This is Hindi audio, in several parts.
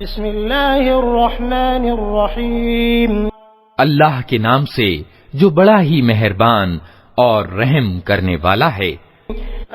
बिस्मिल्लाहिर्रहमानिर्रहीम। अल्लाह के नाम से जो बड़ा ही मेहरबान और रहम करने वाला है।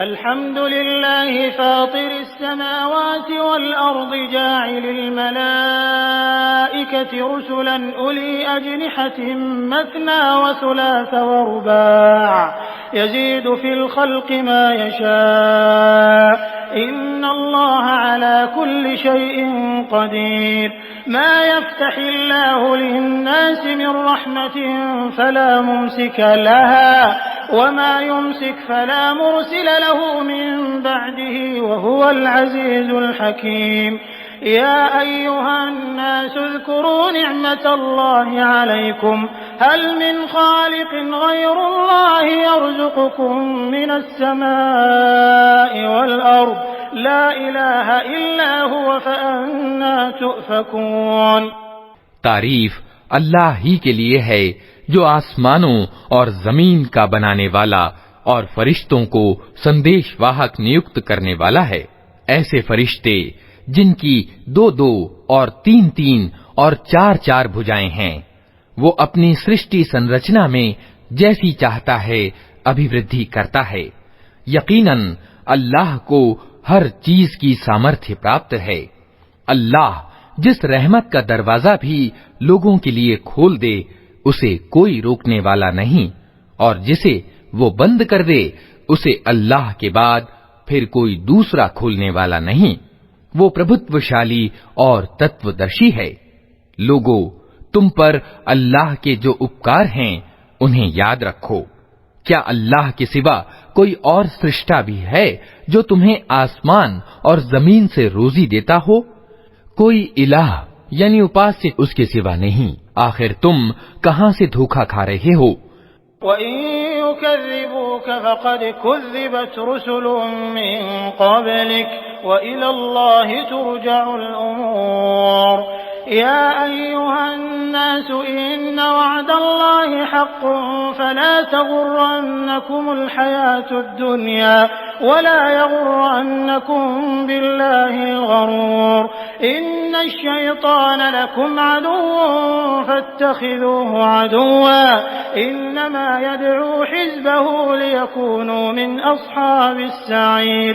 अल्हम्दुलिल्लाहि फातिरिस समावाति वल अर्दि जाइलिल मलाइकति रुसुलन उली अजनिहतिन मथना व सुलास व रुबा' यज़ीदु फिल खल्क़ि मा यशा' इन्नल्लाह अला कुल्लि शैइन क़दीर। मा यफ्तहिल्लाहु लिन्नासि मिन रहमतिन फला मुमसिका लहा वमा युमसिक फला मुरसिल लहु मिन बअदिही वहुवल अज़ीज़ुल हकीम। या अय्युहन्नास उज़्कुरू निअमतल्लाहि अलैकुम हल मिन खालिक़िन गैरुल्लाहि यर्ज़ुक़ुकुम मिनस समाइ वल अर्ज़ ला इलाहा इल्ला हुवा फ़अन्ना तुफ़कून। तारीफ अल्लाह ही के लिए है जो आसमानों और जमीन का बनाने वाला और फरिश्तों को संदेशवाहक नियुक्त करने वाला है। ऐसे फरिश्ते जिनकी 2-2 और 3-3 और 4-4 भुजाएं हैं, वो अपनी सृष्टि संरचना में जैसी चाहता है अभिवृद्धि करता है। यकीनन अल्लाह को हर चीज की सामर्थ्य प्राप्त है। अल्लाह जिस रहमत का दरवाजा भी लोगों के लिए खोल दे उसे कोई रोकने वाला नहीं, और जिसे वो बंद कर दे उसे अल्लाह के बाद फिर कोई दूसरा खोलने वाला नहीं। वो प्रभुत्वशाली और तत्वदर्शी है। लोगों, तुम पर अल्लाह के जो उपकार हैं उन्हें याद रखो। क्या अल्लाह के सिवा कोई और सृष्टा भी है जो तुम्हें आसमान और जमीन से रोजी देता हो? कोई इलाह यानी उपास्य उसके सिवा नहीं। आखिर तुम कहां से धोखा खा रहे हो? वइन युकज़्ज़िबूक फ़क़द कुज़्ज़िबत रुसुलुम मिन क़ब्लिक व इलल्लाहि तुरजउल उमूर। या अय्युहन्नास इन्न वअदल्लाहि हक़्क़ुन फ़ला तग़ुर्रन्नकुमुल हयातुद दुनिया वला यग़ुर्रन्नकुम बिल्लाहिल ग़रूर। इन्नश शैतान लकुम अदुव्वुन फ़त्तख़िज़ूहु अदुव्वा इन्नमा यद'ू हिज़्बहु लियकूनू मिन अस्हाबिस सईर।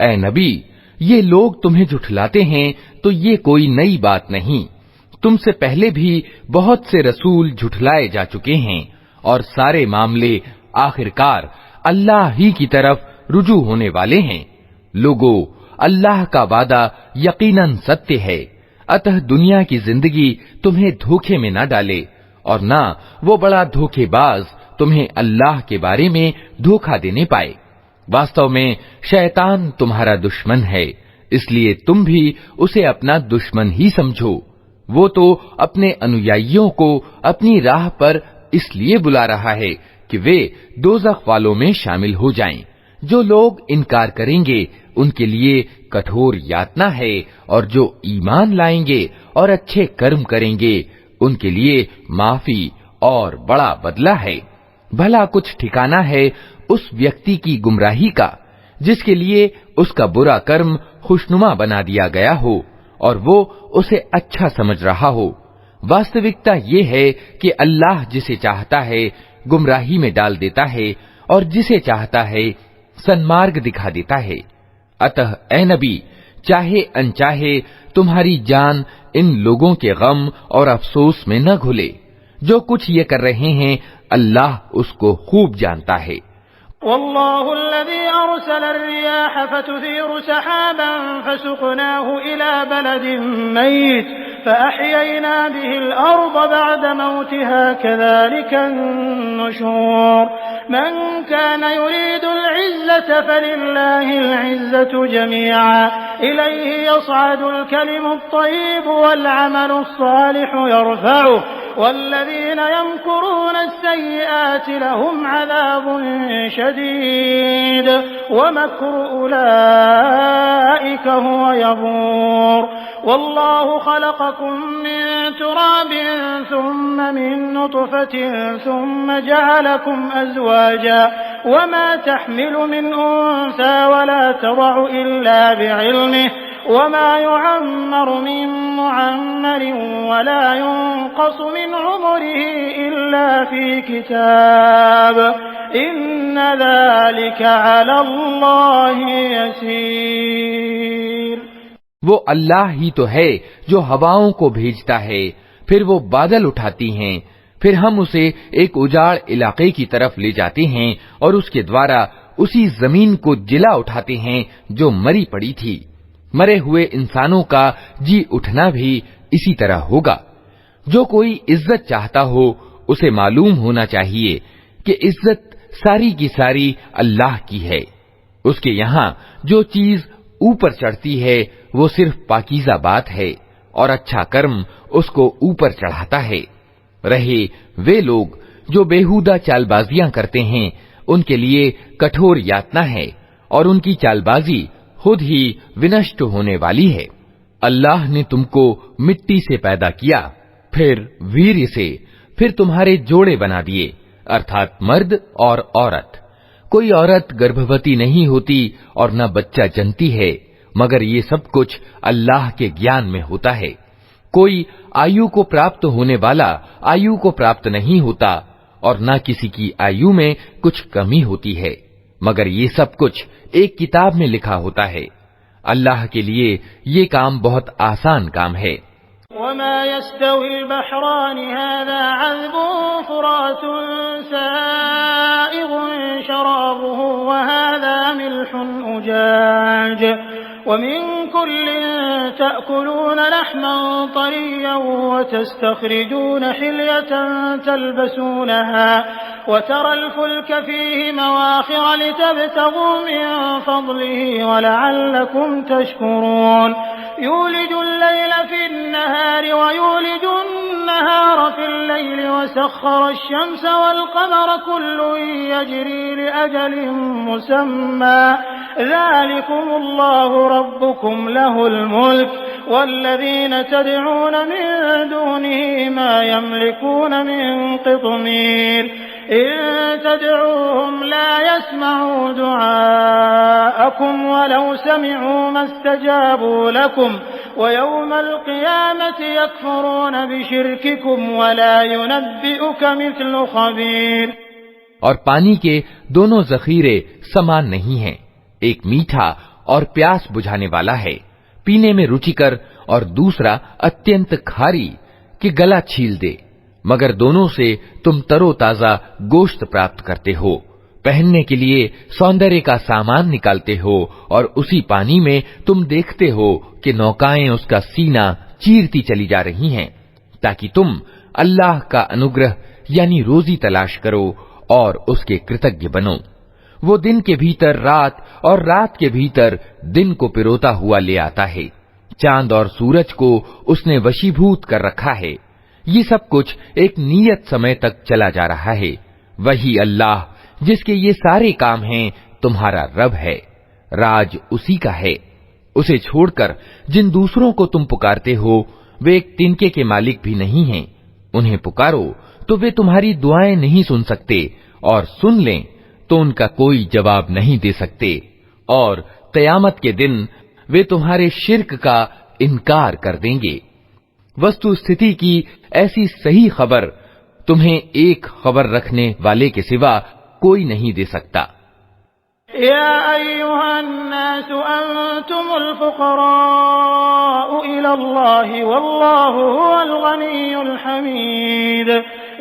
ऐ नबी, ये लोग तुम्हें झुठलाते हैं तो ये कोई नई बात नहीं। तुमसे पहले भी बहुत से रसूल झुठलाए जा चुके हैं और सारे मामले आखिरकार अल्लाह ही की तरफ रुजू होने वाले हैं। लोगों, अल्लाह का वादा यकीनन सत्य है, अतः दुनिया की जिंदगी तुम्हें धोखे में न डाले और न वो बड़ा धोखेबाज तुम्हें अल्लाह के बारे में धोखा देने पाए। वास्तव में शैतान तुम्हारा दुश्मन है, इसलिए तुम भी उसे अपना दुश्मन ही समझो। वो तो अपने अनुयायियों को अपनी राह पर इसलिए बुला रहा है कि वे दोज़ख वालों में शामिल हो जाएं। जो लोग इनकार करेंगे उनके लिए कठोर यातना है, और जो ईमान लाएंगे और अच्छे कर्म करेंगे उनके लिए माफी और बड़ा बदला है। भला कुछ ठिकाना है उस व्यक्ति की गुमराही का जिसके लिए उसका बुरा कर्म खुशनुमा बना दिया गया हो और वो उसे अच्छा समझ रहा हो। वास्तविकता ये है कि अल्लाह जिसे चाहता है गुमराही में डाल देता है और जिसे चाहता है सन्मार्ग दिखा देता है। अतः ए नबी, चाहे अनचाहे तुम्हारी जान इन लोगों के गम और अफसोस में न घुले। जो कुछ ये कर रहे हैं अल्लाह उसको खूब जानता है। वल्लाहु अल्लज़ी अरसल अर्रियाह फतुसीरु सहाबन फसुक़नाहु इला बलदिन मय्यित फअह्ययना बिहिल अर्ज़ बअद मौतिहा कज़ालिका अन्नुशूर मन कान युरीदुल इज़्ज़त फलिल्लाहिल इज़्ज़तु जमीअन इलैहि यस्अदुल कलिमुत तय्यिबु वल अमलुस सालिहु यरफ़उहु वल्लज़ीन यमकुरून अस्सय्यिआति लहुम अज़ाबुन शदीद वमक्रु उलाइका हुव यबूर वल्लाहु खलक़कुम मिन तुराबिन सुम्म मिन नुत्फ़तिन सुम्म जअलकुम अज़वाजा वमा तहमिलु मिन उन्सा वला तज़अु इल्ला बिइल्मिहि वमा युअम्मरु मिन मुअम्मरिन वला युनक़सु मिन उम्रिहि इल्ला फी किताब इन्न ज़ालिका अलल्लाहि यसीर। वो अल्लाह ही तो है जो हवाओं को भेजता है, फिर वो बादल उठाती हैं, फिर हम उसे एक उजाड़ इलाके की तरफ ले जाते हैं और उसके द्वारा उसी जमीन को जिला उठाते हैं जो मरी पड़ी थी। मरे हुए इंसानों का जी उठना भी इसी तरह होगा। जो कोई इज्जत चाहता हो उसे मालूम होना चाहिए कि इज्जत सारी की सारी अल्लाह की है। उसके यहाँ जो चीज ऊपर चढ़ती है वो सिर्फ पाकीज़ा बात है और अच्छा कर्म उसको ऊपर चढ़ाता है। रहे वे लोग जो बेहुदा चालबाजियां करते हैं, उनके लिए कठोर यातना है और उनकी चालबाजी खुद ही विनष्ट होने वाली है। अल्लाह ने तुमको मिट्टी से पैदा किया, फिर वीर्य से, फिर तुम्हारे जोड़े बना दिए, अर्थात मर्द और औरत। कोई औरत गर्भवती नहीं होती और न बच्चा जनती है, मगर ये सब कुछ अल्लाह के ज्ञान में होता है। कोई आयु को प्राप्त होने वाला आयु को प्राप्त नहीं होता और न किसी की आयु में कुछ कमी होती है, मगर ये सब कुछ एक किताब में लिखा होता है। अल्लाह के लिए ये काम बहुत आसान काम है। वमा यस्तविल बहरानि हाज़ा अज़्बुन फुरातुन साइगुन शराबुहु व हाज़ा मिल्हुन उजाज वमिन कुल्लिन तअकुलून लहमन तरिय्यन वतस्तखरिजून हिल्यतन तल्बसूनहा वतरल फुल्क फीहि मवाखिर लितब्तगू मिन फज़लिहि वलअल्लकुम तशकुरून यूलिजुल लैल फिन्नहारि वयूलिजुन नहार फिल्लैल वसख्खर अश-शम्स वल-क़मर कुल्लुन यजरी लिअजलिन मुसम्मा ज़ालिकुमुल्लाहु रब्बुकुम लहुल मुल्क वल्लज़ीन तदऊन मिन दूनिहि मा यमलिकून मिन क़ित्मीर इन तदऊहुम ला यस्मऊ दुआअकुम वलौ समिऊ मस्तजाबू लकुम वयौमल क़ियामति यकफ़ुरून बिशिर्किकुम वला युनब्बिउक मिस्लु ख़बीर। और पानी के दोनों जखीरे समान नहीं हैं। एक मीठा और प्यास बुझाने वाला है, पीने में रुचिकर, और दूसरा अत्यंत खारी कि गला छील दे, मगर दोनों से तुम तरोताजा गोश्त प्राप्त करते हो। पहनने के लिए सौंदर्य का सामान निकालते हो और उसी पानी में तुम देखते हो कि नौकाएं उसका सीना चीरती चली जा रही हैं, ताकि तुम अल्लाह का अनुग्रह यानी रोजी तलाश करो और उसके कृतज्ञ बनो। वो दिन के भीतर रात और रात के भीतर दिन को पिरोता हुआ ले आता है। चांद और सूरज को उसने वशीभूत कर रखा है। ये सब कुछ एक नियत समय तक चला जा रहा है। वही अल्लाह जिसके ये सारे काम हैं तुम्हारा रब है। राज उसी का है। उसे छोड़कर जिन दूसरों को तुम पुकारते हो वे एक तिनके के मालिक भी नहीं हैं। उन्हें पुकारो तो वे तुम्हारी दुआएं नहीं सुन सकते, और सुन लें तो उनका कोई जवाब नहीं दे सकते, और क़यामत के दिन वे तुम्हारे शिर्क का इनकार कर देंगे। वस्तु स्थिति की ऐसी सही खबर तुम्हें एक खबर रखने वाले के सिवा कोई नहीं दे सकता। या अय्युहन्नासु अंतुमुल फुक़राउ इलल्लाहि वल्लाहु हुवल गनियुल हमीद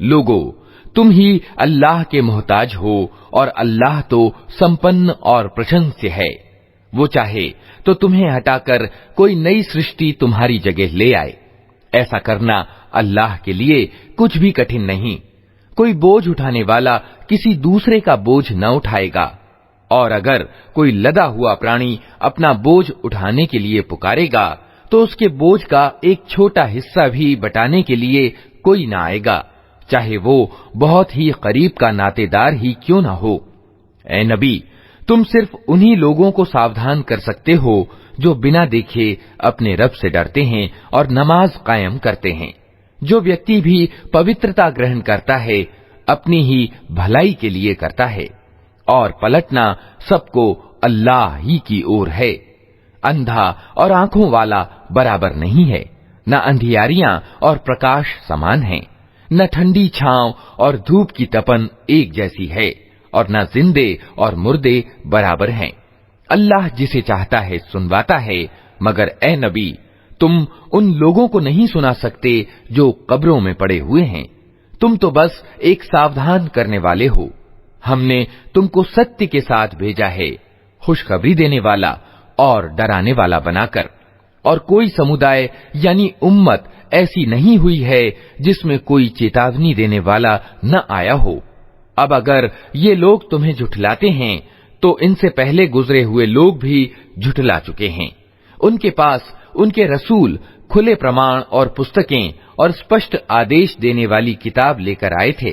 लोगो, तुम ही अल्लाह के मोहताज हो और अल्लाह तो संपन्न और प्रशंस्य है। वो चाहे तो तुम्हें हटाकर कोई नई सृष्टि तुम्हारी जगह ले आए। ऐसा करना अल्लाह के लिए कुछ भी कठिन नहीं। कोई बोझ उठाने वाला किसी दूसरे का बोझ न उठाएगा, और अगर कोई लदा हुआ प्राणी अपना बोझ उठाने के लिए पुकारेगा तो उसके बोझ का एक छोटा हिस्सा भी बटाने के लिए कोई न आएगा, चाहे वो बहुत ही करीब का नातेदार ही क्यों न हो। ऐ नबी, तुम सिर्फ उन्हीं लोगों को सावधान कर सकते हो जो बिना देखे अपने रब से डरते हैं और नमाज कायम करते हैं। जो व्यक्ति भी पवित्रता ग्रहण करता है अपनी ही भलाई के लिए करता है, और पलटना सबको अल्लाह ही की ओर है। अंधा और आंखों वाला बराबर नहीं है, न अंधियारियां और प्रकाश समान हैं, न ठंडी छांव और धूप की तपन एक जैसी है, और न जिंदे और मुर्दे बराबर हैं। अल्लाह जिसे चाहता है सुनवाता है, मगर ए नबी, तुम उन लोगों को नहीं सुना सकते जो कब्रों में पड़े हुए हैं। तुम तो बस एक सावधान करने वाले हो। हमने तुमको सत्य के साथ भेजा है, खुशखबरी देने वाला और डराने वाला बनाकर। और कोई समुदाय यानी उम्मत ऐसी नहीं हुई है जिसमें कोई चेतावनी देने वाला न आया हो। अब अगर ये लोग तुम्हें झुठलाते हैं तो इनसे पहले गुजरे हुए लोग भी झुठला चुके हैं। उनके पास उनके रसूल खुले प्रमाण और पुस्तकें और स्पष्ट आदेश देने वाली किताब लेकर आए थे।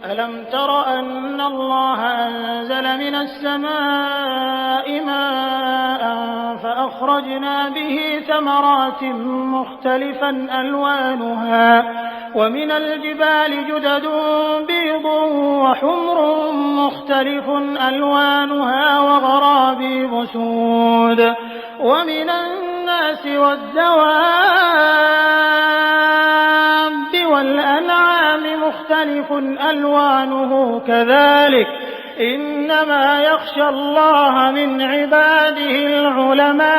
अलम तर अन्ना अल्लाह अंज़ल मिनस समाई माअन फअख़रजना बिही समरातिन मुख़्तलिफ़न अलवानुहा वमिनल जिबालि जुददुन बीदुन वहुम्रुन मुख़्तलिफ़ुन अलवानुहा वग़राबीब सूद वमिनन नासि वद्दवाब्बि वल्अनआमि मुख़्तलिफ़ुन अलवानुहु कज़ालिक इन्नमा यख़शा अल्लाह मिन इबादिहिल उलमा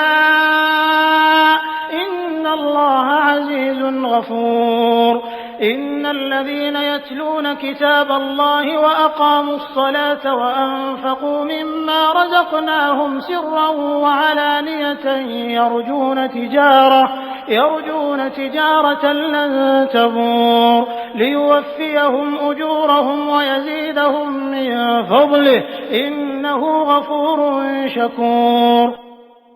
इन्नल्लाह अज़ीज़ुन गफ़ूर इन्नल्लज़ीन यत्लून किताबल्लाहि व अक़ामुस्सलात व अनफ़क़ू मिम्मा रज़क़नाहुम सिर्रन व अलानियतन यरजून तिजारतन लन तबूर लियुवफ़्फ़ियहुम उजूरहुम व यज़ीदहुम मिन फ़ज़लिहि इन्नहु गफ़ूरुन शकूर।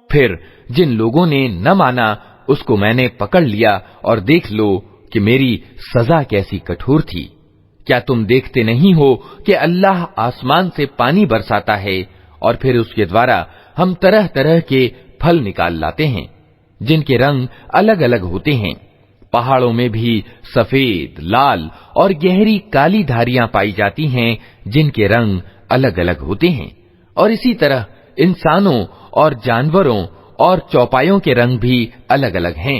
फिर जिन लोगों ने न माना उसको मैंने पकड़ लिया, और देख लो कि मेरी सजा कैसी कठोर थी। क्या तुम देखते नहीं हो कि अल्लाह आसमान से पानी बरसाता है और फिर उसके द्वारा हम तरह तरह के फल निकाल लाते हैं जिनके रंग अलग अलग होते हैं। पहाड़ों में भी सफेद, लाल और गहरी काली धारियां पाई जाती हैं जिनके रंग अलग अलग होते हैं। और इसी तरह इंसानों और जानवरों और चौपायों के रंग भी अलग अलग हैं।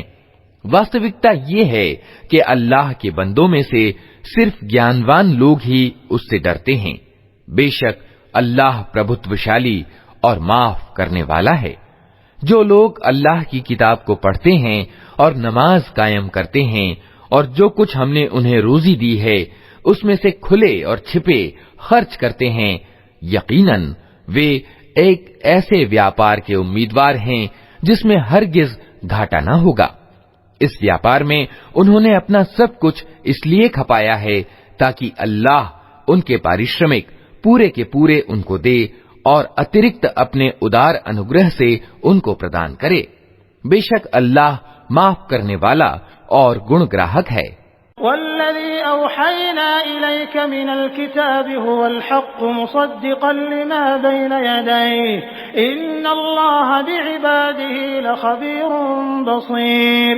वास्तविकता ये है कि अल्लाह के बंदों में से सिर्फ ज्ञानवान लोग ही उससे डरते हैं। बेशक अल्लाह प्रभुत्वशाली और माफ करने वाला है। जो लोग अल्लाह की किताब को पढ़ते हैं और नमाज कायम करते हैं और जो कुछ हमने उन्हें रोजी दी है उसमें से खुले और छिपे खर्च करते हैं, यकीनन वे एक ऐसे व्यापार के उम्मीदवार हैं जिसमें हरगिज घाटा न होगा। इस व्यापार में उन्होंने अपना सब कुछ इसलिए खपाया है ताकि अल्लाह उनके पारिश्रमिक पूरे के पूरे उनको दे और अतिरिक्त अपने उदार अनुग्रह से उनको प्रदान करे। बेशक अल्लाह माफ करने वाला और गुणग्राहक है। वल्लज़ी औहैना इलैक मिनल किताबि हुवल हक़्क़ु मुसद्दिक़न लिमा बैन यदैहि इन्नल्लाहा बिइबादिही लख़बीरुन बसीर।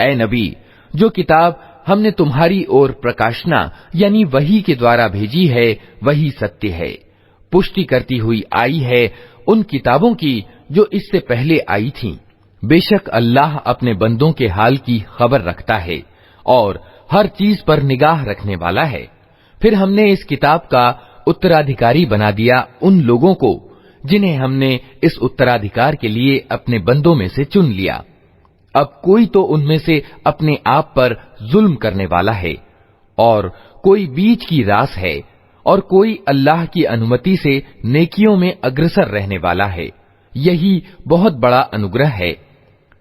ऐ नबी, जो किताब हमने तुम्हारी ओर प्रकाशना यानी वही के द्वारा भेजी है वही सत्य है, पुष्टि करती हुई आई है उन किताबों की जो इससे पहले आई थीं। बेशक अल्लाह अपने बंदों के हाल की खबर रखता है और हर चीज पर निगाह रखने वाला है। फिर हमने इस किताब का उत्तराधिकारी बना दिया उन लोगों को जिन्हें हमने इस उत्तराधिकार के लिए अपने बंदों में से चुन लिया। अब कोई तो उनमें से अपने आप पर जुल्म करने वाला है और कोई बीच की रास है और कोई अल्लाह की अनुमति से नेकियों में अग्रसर रहने वाला है। यही बहुत बड़ा अनुग्रह है।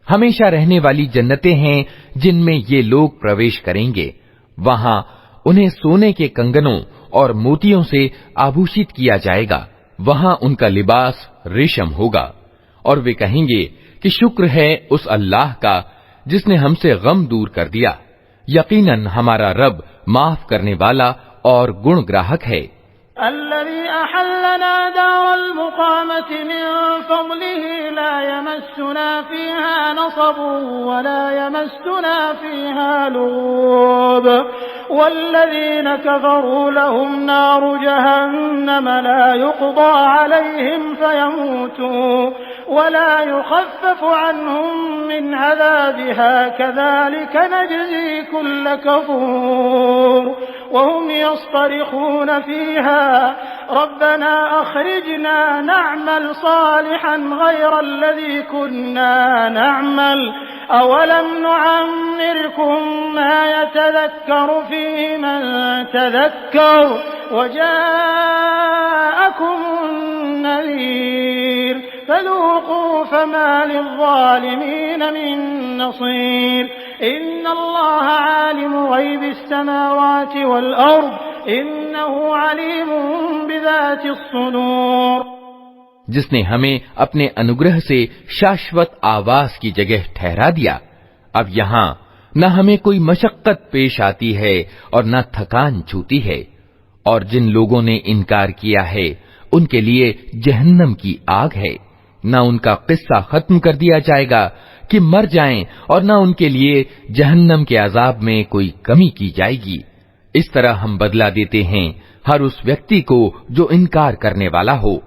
हमेशा रहने वाली जन्नतें हैं जिनमें ये लोग प्रवेश करेंगे। वहां उन्हें सोने के कंगनों और मोतियों से आभूषित किया जाएगा। वहां उनका लिबास रेशम होगा और वे कहेंगे कि शुक्र है उस अल्लाह का जिसने हमसे गम दूर कर दिया। यकीनन हमारा रब माफ करने वाला और गुणग्राहक है। अल्लज़ी अहल्लना दारल मुक़ामति मिन फ़ज़लिही ला यमस्सुना फ़ीहा नसबुन व ला यमस्सुना फ़ीहा लुग़ूब वल्लज़ीना कफ़रू लहुम नारु जहन्नम ला युक़दा अलैहिम फ़यमूतू व ला युख़फ़फ़ु अन्हुम मिन अज़ाबिहा कज़ालिक नजज़ी कुल्ल कफ़ूर वहुम यस्तरिख़ून फ़ीहा रब्बना अख़रिजना नअमल सालिहन ग़ैरल्लज़ी कुन्ना नअमल अवलम नुअम्मिरकुम मा यतज़क्करु फ़ीहि मन तज़क्कर वजाअकुमुन नज़ीर फ़ज़ूक़ू फ़मा लिज़्ज़ालिमीन मिन नसीर इन्नल्लाह आलिमु ग़ैबिस समावाति वल अर्ज़ इन्नहु अलीमुम बिज़ातिस सुदूर। जिसने हमें अपने अनुग्रह से शाश्वत आवास की जगह ठहरा दिया, अब यहाँ न हमें कोई मशक्कत पेश आती है और न थकान छूती है। और जिन लोगों ने इनकार किया है उनके लिए जहन्नम की आग है। न उनका किस्सा खत्म कर दिया जाएगा कि मर जाएं और न उनके लिए जहन्नम के अजाब में कोई कमी की जाएगी। इस तरह हम बदला देते हैं हर उस व्यक्ति को जो इनकार करने वाला हो।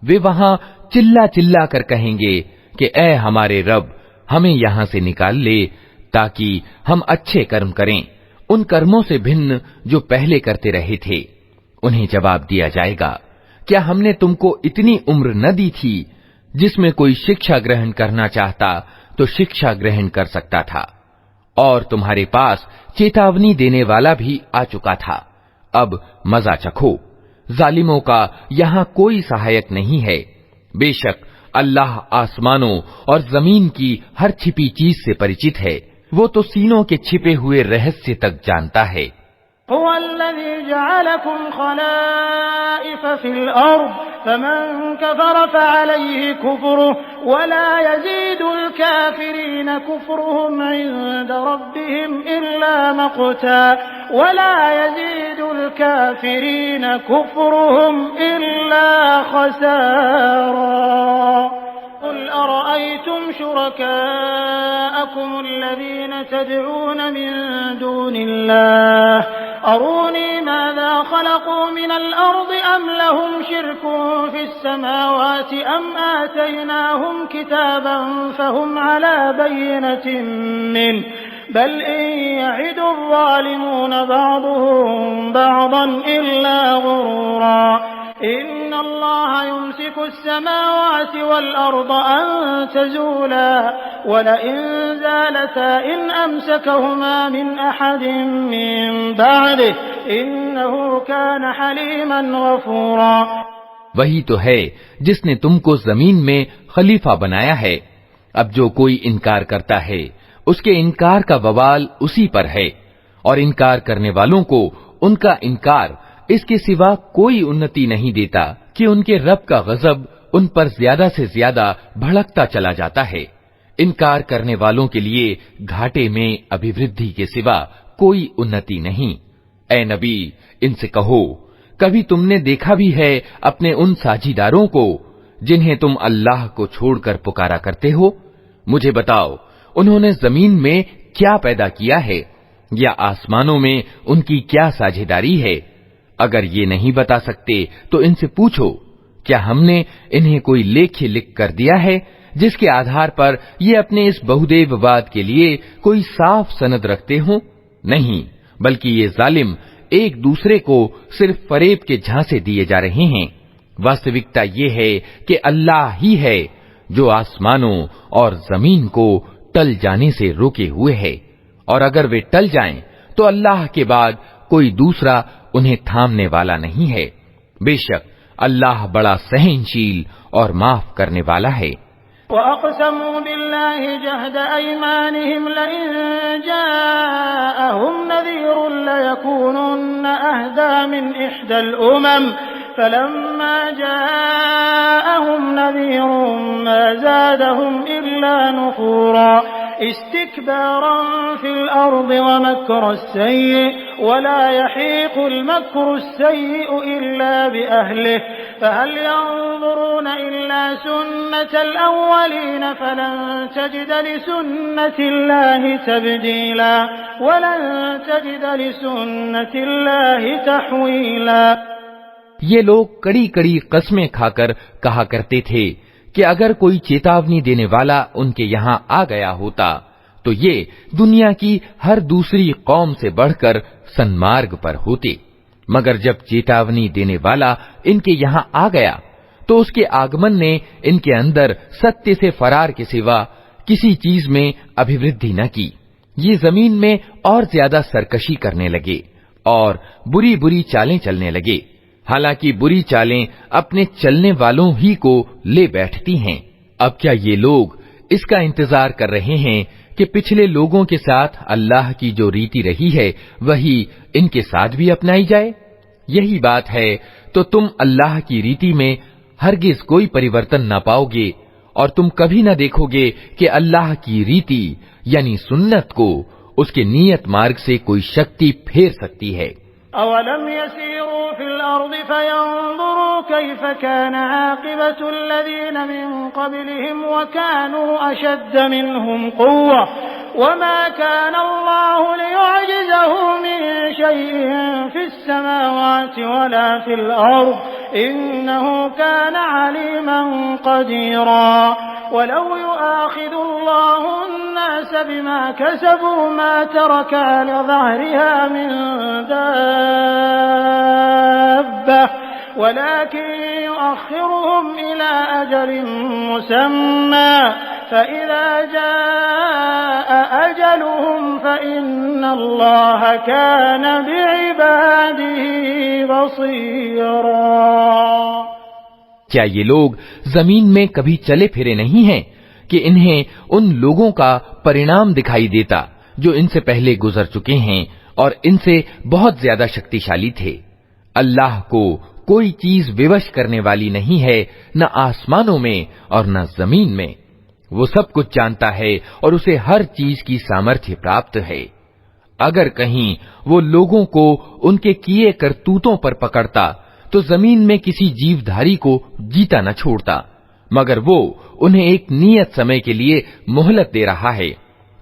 वे वहां चिल्ला चिल्ला कर कहेंगे कि ऐ हमारे रब, हमें यहां से निकाल ले ताकि हम अच्छे कर्म करें, उन कर्मों से भिन्न जो पहले करते रहे थे। उन्हें जवाब दिया जाएगा, क्या हमने तुमको इतनी उम्र न दी थी जिसमें कोई शिक्षा ग्रहण करना चाहता तो शिक्षा ग्रहण कर सकता था, और तुम्हारे पास चेतावनी देने वाला भी आ चुका था। अब मजा चखो। जालिमों का यहाँ कोई सहायक नहीं है। बेशक अल्लाह आसमानों और जमीन की हर छिपी चीज से परिचित है। वो तो सीनों के छिपे हुए रहस्य तक जानता है। हुवल्लज़ी जअलकुम खलाइफ़ फिल अर्ज़ फमन कफ़र फ़अलैहि कुफ़्रुहु वला यज़ीदुल काफ़िरीन कुफ़्रुहुम इन्द रब्बिहिम इल्ला मक़ता वला यज़ीदुल काफ़िरीन कुफ़्रुहुम इल्ला खसारा। क़ुल अरअय्तुम शुरकाअकुम अल्लज़ीन तदऊन मिन दूनिल्लाह अरूनी माज़ा ख़लक़ू मिनल अर्ज़ि अम लहुम शिर्कुन फ़िस्समावाति अम आतैनाहुम किताबन फ़हुम अला बय्यिनतिन मिन्हु बल इन यइदु ज़ालिमून बअदुहुम बअदन इल्ला गुरूरा। इन्नल्लाह युम्सिकु स्समावाति वल अर्ज़ अन तज़ूला वलइन ज़ालता इन अमसकहुमा मिन अहदिन मिन बअदिही इन्नहु कान हलीमन गफूरा। वही तो है जिसने तुमको जमीन में खलीफा बनाया है। अब जो कोई इनकार करता है उसके इनकार का बवाल उसी पर है, और इनकार करने वालों को उनका इनकार इसके सिवा कोई उन्नति नहीं देता कि उनके रब का गजब उन पर ज्यादा से ज्यादा भड़कता चला जाता है। इनकार करने वालों के लिए घाटे में अभिवृद्धि के सिवा कोई उन्नति नहीं। ए नबी, इनसे कहो, कभी तुमने देखा भी है अपने उन साझीदारों को जिन्हें तुम अल्लाह को छोड़कर पुकारा करते हो? मुझे बताओ, उन्होंने जमीन में क्या पैदा किया है या आसमानों में उनकी क्या साझेदारी है? अगर ये नहीं बता सकते तो इनसे पूछो, क्या हमने इन्हें कोई लेख्य लिख कर दिया है जिसके आधार पर ये अपने इस बहुदेववाद के लिए कोई साफ सनद रखते हो? नहीं, बल्कि ये जालिम एक दूसरे को सिर्फ फरेब के झांसे दिए जा रहे हैं। वास्तविकता ये है कि अल्लाह ही है जो आसमानों और जमीन को टल जाने से रोके हुए है, और अगर वे टल जाएं तो अल्लाह के बाद कोई दूसरा उन्हें थामने वाला नहीं है। बेशक अल्लाह बड़ा सहनशील और माफ करने वाला है। वअक़समू बिल्लाहि जहद अयमानिहिम लइन जाअहुम नज़ीरुन लयकूनुन्ना अहदा मिन इह्दल उमम फलम्मा जाअहुम नज़ीरुन मा ज़ादहुम इल्ला नुफूरा इस्तिक्बारन फिल अर्ज़ि वमक्रुस्सय्यि वला यहीक़ुल मक्रुस्सय्यिउ इल्ला बिअहलिहि फहल यंज़ुरूना इल्ला सुन्नतल अव्वलीन फलन तजिद लिसुन्नतिल्लाहि तब्दीला वलन तजिद लिसुन्नतिल्लाहि तहवीला। ये लोग कड़ी कड़ी कस्में खाकर कहा करते थे कि अगर कोई चेतावनी देने वाला उनके यहाँ आ गया होता तो ये दुनिया की हर दूसरी कौम से बढ़कर सन्मार्ग पर होते। मगर जब चेतावनी देने वाला इनके यहाँ आ गया तो उसके आगमन ने इनके अंदर सत्य से फरार के सिवा किसी चीज में अभिवृद्धि न की। ये जमीन में और ज्यादा सरकशी करने लगे और बुरी बुरी चालें चलने लगे। हालांकि बुरी चालें अपने चलने वालों ही को ले बैठती हैं। अब क्या ये लोग इसका इंतजार कर रहे हैं कि पिछले लोगों के साथ अल्लाह की जो रीति रही है वही इनके साथ भी अपनाई जाए? यही बात है तो तुम अल्लाह की रीति में हरगिज कोई परिवर्तन न पाओगे, और तुम कभी न देखोगे कि अल्लाह की रीति यानी सुन्नत को उसके नियत मार्ग से कोई शक्ति फेर सकती है। अवलम यसीरू फिल अर्ज़ि फयंज़ुरू कैफ़ कान आक़िबतुल लज़ीना मिन क़ब्लिहिम व कानू अशद्द मिनहुम क़ुव्वा वमा कान अल्लाहु लियुअजिज़हु मिन शैइन फिस समावाति वला फिल अर्ज़ इन्नहु कान अलीमन क़दीरा। वलौ युआख़िज़ुल्लाहु अन्नास बिमा कसबू मा तरक अला ज़हरिहा मिन दाब्बा वलाकिन युअख़्खिरुहुम इला अजलिन मुसम्मा फ़इज़ा जाअ अजलुहुम फ़इन्नल्लाह कान बिइबादिही बसीरा। क्या ये लोग जमीन में कभी चले फिरे नहीं हैं कि इन्हें उन लोगों का परिणाम दिखाई देता जो इनसे पहले गुजर चुके हैं और इनसे बहुत ज्यादा शक्तिशाली थे। अल्लाह को कोई चीज विवश करने वाली नहीं है, न आसमानों में और न जमीन में। वो सब कुछ जानता है और उसे हर चीज की सामर्थ्य प्राप्त है। अगर कहीं वो लोगों को उनके किए करतूतों पर पकड़ता तो जमीन में किसी जीवधारी को जीता न छोड़ता, मगर वो उन्हें एक नियत समय के लिए मोहलत दे रहा है।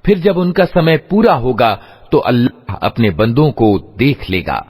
फिर जब उनका समय पूरा होगा तो अल्लाह अपने बंदों को देख लेगा।